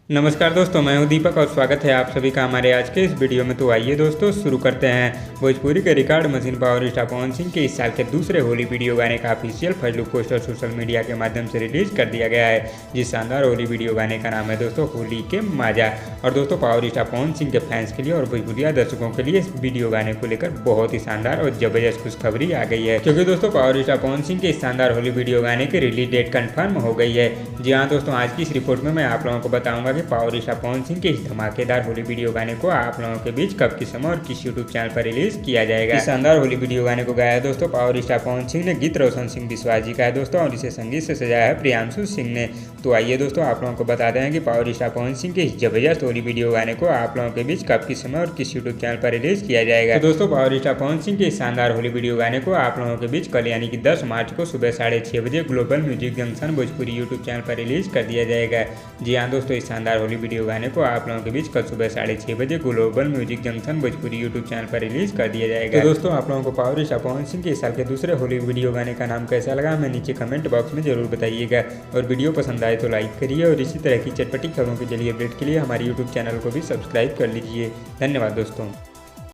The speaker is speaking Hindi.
नमस्कार दोस्तों, मैं हूं दीपक और स्वागत है आप सभी का हमारे आज के इस वीडियो में। तो आइए दोस्तों शुरू करते हैं। भोजपुरी के record machine power star Pawan Singh के इस साल के दूसरे होली वीडियो गाने का official first look poster social media के माध्यम से रिलीज कर दिया गया है। जिस शानदार होली वीडियो गाने का नाम है दोस्तों होली के माजा। और दोस्तों पावर स्टार पवन सिंह के फैंस के लिए और भोजपुरिया दर्शकों के लिए इस वीडियो गाने को लेकर बहुत ही शानदार और जबरदस्त खुशखबरी आ गई है, क्योंकि दोस्तों पावर स्टार पवन सिंह के इस शानदार होली वीडियो गाने की रिलीज डेट कंफर्म हो गई है। जी हाँ दोस्तों, आज की इस रिपोर्ट में मैं आप लोगों को बताऊंगा कि पावर स्टार पवन सिंह के इस धमाकेदार होली वीडियो गाने को आप लोगों के बीच कब, किस समय और किस यूट्यूब चैनल पर रिलीज किया जाएगा। इस शानदार होली वीडियो गाने को गाया है दोस्तों पावर स्टार पवन सिंह ने, गीत रोशन सिंह विश्वास जी का है दोस्तों, और इसे संगीत से सजाया है प्रियांशु सिंह ने। तो आइए दोस्तों आप लोगों को बता दें कि पावर स्टार पवन सिंह के इस जबरदस्त होली वीडियो गाने को आप लोगों के बीच कब, किस समय और किस यूट्यूब चैनल पर रिलीज किया जाएगा। तो दोस्तों पावर स्टार पवन सिंह के इस शानदार होली वीडियो गाने को आप लोगों के बीच कल यानी कि 10 मार्च को सुबह 6:30 बजे global music junction Bhojpuri YouTube channel पर रिलीज कर दिया जाएगा। जी हाँ दोस्तों, इस शानदार होली वीडियो गाने को आप लोगों के बीच कल सुबह 6:30 बजे global music junction Bhojpuri YouTube channel पर रिलीज कर दिया जाएगा। तो दोस्तों आप लोगों को पावर स्टार पवन सिंह के इस साल के दूसरे होली वीडियो गाने का नाम कैसा लगा हमें नीचे कमेंट बॉक्स में जरूर बताइएगा। और वीडियो पसंद आए तो लाइक करिए और इसी तरह की चटपटी खबरों के जरिए अपडेट के लिए हमारे यूट्यूब चैनल को भी सब्सक्राइब कर लीजिए। धन्यवाद दोस्तों।